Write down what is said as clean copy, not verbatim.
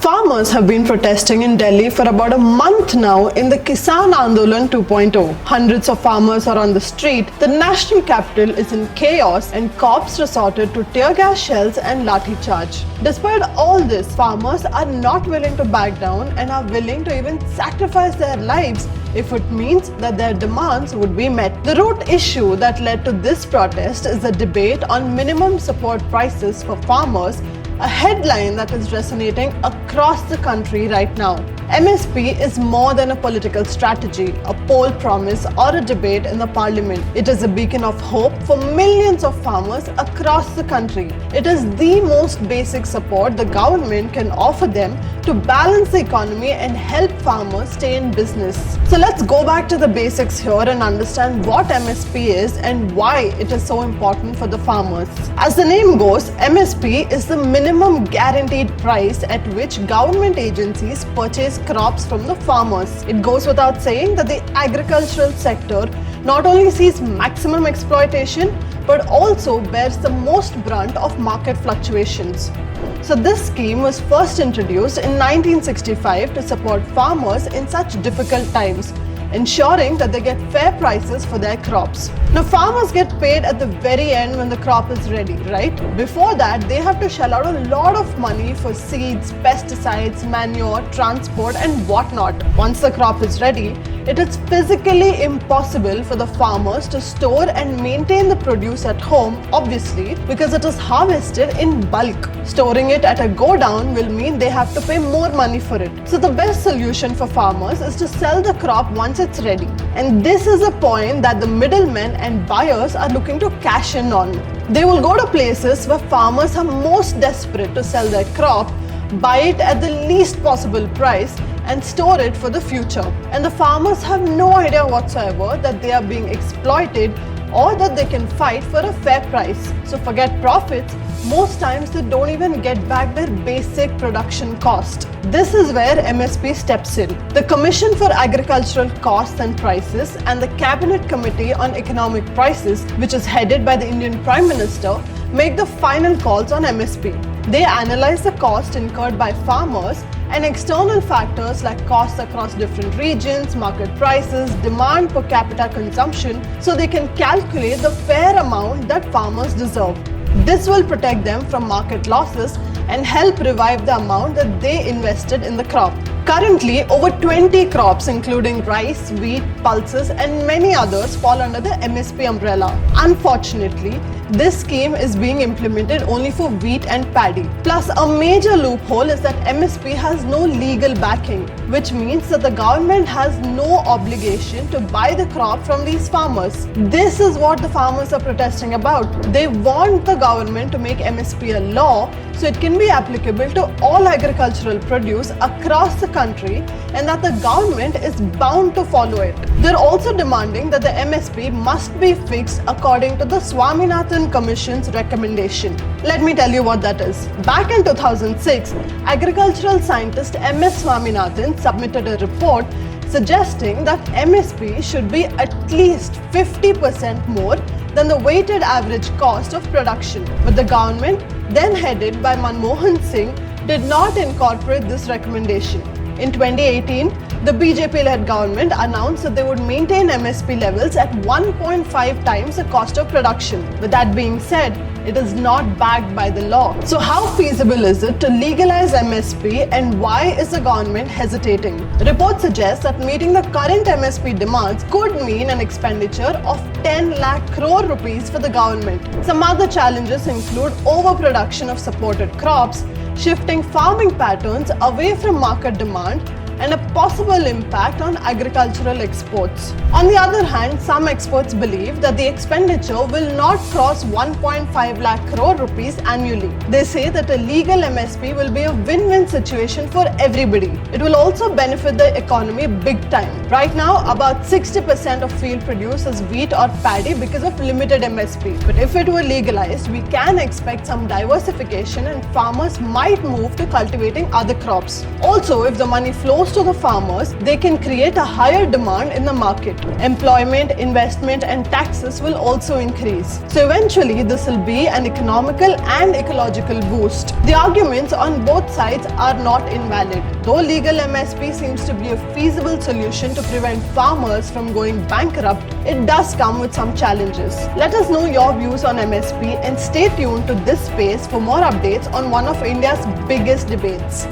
Farmers have been protesting in Delhi for about a month now in the Kisan Andolan 2.0. Hundreds of farmers are on the street, the national capital is in chaos, and cops resorted to tear gas shells and lathi charge. Despite all this, farmers are not willing to back down and are willing to even sacrifice their lives if it means that their demands would be met. The root issue that led to this protest is a debate on minimum support prices for farmers, a headline that is resonating across the country right now. MSP is more than a political strategy, a poll promise, or a debate in the parliament. It is a beacon of hope for millions of farmers across the country. It is the most basic support the government can offer them to balance the economy and help farmers stay in business. So let's go back to the basics here and understand what MSP is and why it is so important for the farmers. As the name goes, MSP is the minimum guaranteed price at which government agencies purchase crops from the farmers. It goes without saying that the agricultural sector not only sees maximum exploitation but also bears the most brunt of market fluctuations. So this scheme was first introduced in 1965 to support farmers in such difficult times, ensuring that they get fair prices for their crops. Now farmers get paid at the very end when the crop is ready, right? Before that, they have to shell out a lot of money for seeds, pesticides, manure, transport and whatnot. Once the crop is ready, it is physically impossible for the farmers to store and maintain the produce at home, obviously, because it is harvested in bulk. Storing it at a godown will mean they have to pay more money for it. So the best solution for farmers is to sell the crop once it's ready. And this is a point that the middlemen and buyers are looking to cash in on. They will go to places where farmers are most desperate to sell their crop, buy it at the least possible price, and store it for the future. And the farmers have no idea whatsoever that they are being exploited or that they can fight for a fair price. So forget profits, most times they don't even get back their basic production cost. This is where MSP steps in. The Commission for Agricultural Costs and Prices and the Cabinet Committee on Economic Prices, which is headed by the Indian Prime Minister, make the final calls on MSP. They analyze the cost incurred by farmers and external factors like costs across different regions, market prices, demand per capita consumption, so they can calculate the fair amount that farmers deserve. This will protect them from market losses and help revive the amount that they invested in the crop. Currently, over 20 crops including rice, wheat, pulses and many others fall under the MSP umbrella. Unfortunately, this scheme is being implemented only for wheat and paddy. Plus, a major loophole is that MSP has no legal backing, which means that the government has no obligation to buy the crop from these farmers. This is what the farmers are protesting about. They want the government to make MSP a law so it can be applicable to all agricultural produce across the country and that the government is bound to follow it. They're also demanding that the MSP must be fixed according to the Swaminathan Commission's recommendation. Let me tell you what that is. Back in 2006, agricultural scientist MS Swaminathan submitted a report suggesting that MSP should be at least 50% more than the weighted average cost of production. But the government, then headed by Manmohan Singh, did not incorporate this recommendation. In 2018, the BJP-led government announced that they would maintain MSP levels at 1.5 times the cost of production. With that being said, it is not backed by the law. So how feasible is it to legalize MSP and why is the government hesitating? The report suggests that meeting the current MSP demands could mean an expenditure of 10 lakh crore rupees for the government. Some other challenges include overproduction of supported crops, shifting farming patterns away from market demand, and a possible impact on agricultural exports. On the other hand, some experts believe that the expenditure will not cross 1.5 lakh crore rupees annually. They say that a legal MSP will be a win-win situation for everybody. It will also benefit the economy big time. Right now, about 60% of field produce is wheat or paddy because of limited MSP. But if it were legalized, we can expect some diversification and farmers might move to cultivating other crops. Also, if the money flows close to the farmers, they can create a higher demand in the market. Employment, investment and taxes will also increase. So eventually this will be an economical and ecological boost. The arguments on both sides are not invalid. Though legal MSP seems to be a feasible solution to prevent farmers from going bankrupt, it does come with some challenges. Let us know your views on MSP and stay tuned to this space for more updates on one of India's biggest debates.